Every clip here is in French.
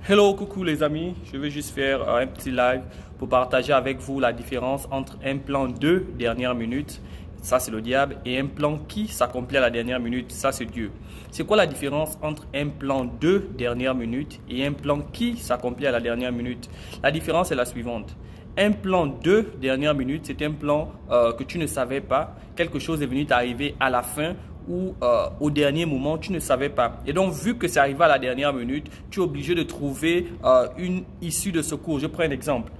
Hello, coucou les amis, je vais juste faire un petit live pour partager avec vous la différence entre un plan de dernière minute, ça c'est le diable, et un plan qui s'accomplit à la dernière minute, ça c'est Dieu. C'est quoi la différence entre un plan de dernière minute et un plan qui s'accomplit à la dernière minute? La différence est la suivante. Un plan de dernière minute, c'est un plan que tu ne savais pas, quelque chose est venu t'arriver à la fin ou au dernier moment, tu ne savais pas. Et donc, vu que c'est arrivé à la dernière minute, tu es obligé de trouver une issue de secours. Je prends un exemple.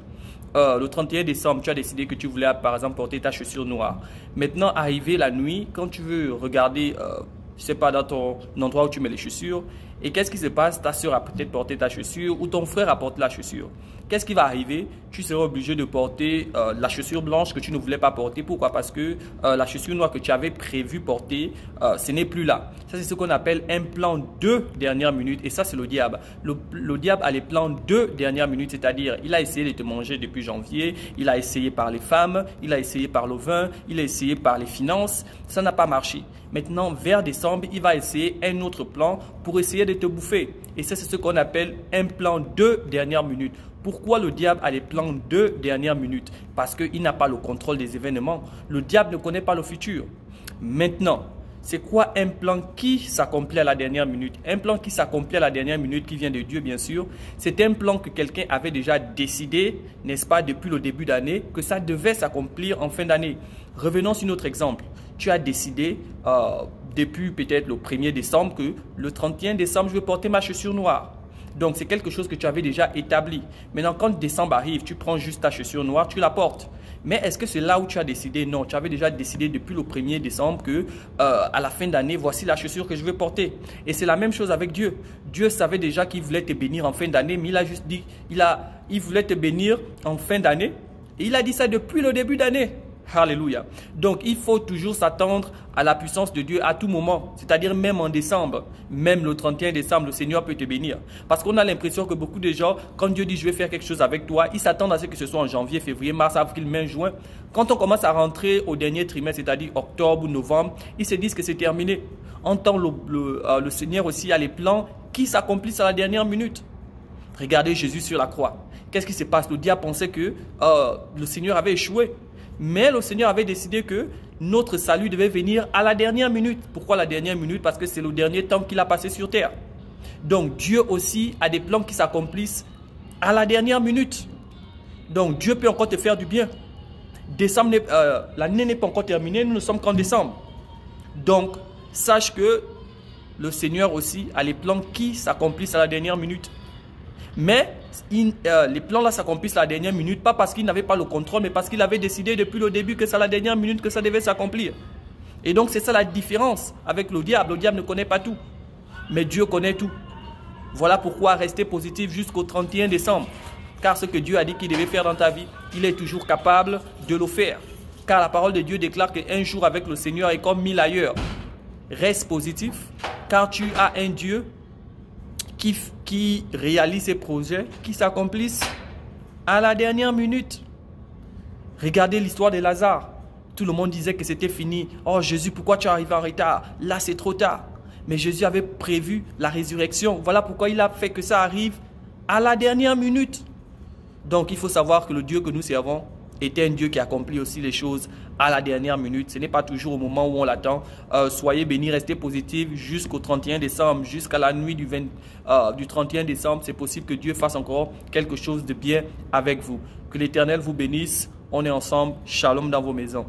Le 31 décembre, tu as décidé que tu voulais, par exemple, porter ta chaussure noire. Maintenant, arrivé la nuit, quand tu veux regarder, je ne sais pas, dans ton endroit où tu mets les chaussures, et qu'est-ce qui se passe? Ta soeur a peut-être porté ta chaussure ou ton frère a porté la chaussure. Qu'est-ce qui va arriver? Tu seras obligé de porter la chaussure blanche que tu ne voulais pas porter. Pourquoi? Parce que la chaussure noire que tu avais prévu porter, ce n'est plus là. Ça, c'est ce qu'on appelle un plan de dernière minute. Et ça, c'est le diable. Le diable a les plans de dernière minute, c'est-à-dire il a essayé de te manger depuis janvier, il a essayé par les femmes, il a essayé par le vin, il a essayé par les finances. Ça n'a pas marché. Maintenant, vers décembre, il va essayer un autre plan pour essayer de te bouffer. Et ça, c'est ce qu'on appelle un plan de dernière minute. Pourquoi le diable a les plans de dernière minute? Parce qu'il n'a pas le contrôle des événements. Le diable ne connaît pas le futur. Maintenant, c'est quoi un plan qui s'accomplit à la dernière minute? Un plan qui s'accomplit à la dernière minute, qui vient de Dieu, bien sûr, c'est un plan que quelqu'un avait déjà décidé, n'est-ce pas, depuis le début d'année, que ça devait s'accomplir en fin d'année. Revenons sur notre exemple. Tu as décidé depuis peut-être le 1er décembre que le 31 décembre, je vais porter ma chaussure noire. Donc, c'est quelque chose que tu avais déjà établi. Maintenant, quand décembre arrive, tu prends juste ta chaussure noire, tu la portes. Mais est-ce que c'est là où tu as décidé? Non, tu avais déjà décidé depuis le 1er décembre que à la fin d'année, voici la chaussure que je vais porter. Et c'est la même chose avec Dieu. Dieu savait déjà qu'il voulait te bénir en fin d'année, mais il a juste dit, il voulait te bénir en fin d'année. Et il a dit ça depuis le début d'année. Alléluia. Donc, il faut toujours s'attendre à la puissance de Dieu à tout moment. C'est-à-dire même en décembre, même le 31 décembre, le Seigneur peut te bénir. Parce qu'on a l'impression que beaucoup de gens, quand Dieu dit je vais faire quelque chose avec toi, ils s'attendent à ce que ce soit en janvier, février, mars, avril, mai, juin. Quand on commence à rentrer au dernier trimestre, c'est-à-dire octobre ou novembre, ils se disent que c'est terminé. En temps, le Seigneur aussi a les plans qui s'accomplissent à la dernière minute. Regardez Jésus sur la croix. Qu'est-ce qui se passe? Le diable pensait que le Seigneur avait échoué. Mais le Seigneur avait décidé que notre salut devait venir à la dernière minute. Pourquoi la dernière minute? Parce que c'est le dernier temps qu'il a passé sur terre. Donc Dieu aussi a des plans qui s'accomplissent à la dernière minute. Donc Dieu peut encore te faire du bien. Décembre, l'année n'est pas encore terminée, nous ne sommes qu'en décembre. Donc sache que le Seigneur aussi a les plans qui s'accomplissent à la dernière minute. Mais les plans là s'accomplissent à la dernière minute, pas parce qu'il n'avait pas le contrôle, mais parce qu'il avait décidé depuis le début que c'est à la dernière minute que ça devait s'accomplir. Et donc c'est ça la différence avec le diable. Le diable ne connaît pas tout, mais Dieu connaît tout. Voilà pourquoi rester positif jusqu'au 31 décembre. Car ce que Dieu a dit qu'il devait faire dans ta vie, il est toujours capable de le faire. Car la parole de Dieu déclare qu'un jour avec le Seigneur est comme 1000 ailleurs. Reste positif, car tu as un Dieu qui réalise ses projets, qui s'accomplissent à la dernière minute. Regardez l'histoire de Lazare. Tout le monde disait que c'était fini. Oh Jésus, pourquoi tu es arrivé en retard? Là, c'est trop tard. Mais Jésus avait prévu la résurrection. Voilà pourquoi il a fait que ça arrive à la dernière minute. Donc, il faut savoir que le Dieu que nous servons était un Dieu qui accomplit aussi les choses à la dernière minute. Ce n'est pas toujours au moment où on l'attend. Soyez bénis, restez positifs jusqu'au 31 décembre, jusqu'à la nuit du 31 décembre. C'est possible que Dieu fasse encore quelque chose de bien avec vous. Que l'Éternel vous bénisse. On est ensemble. Shalom dans vos maisons.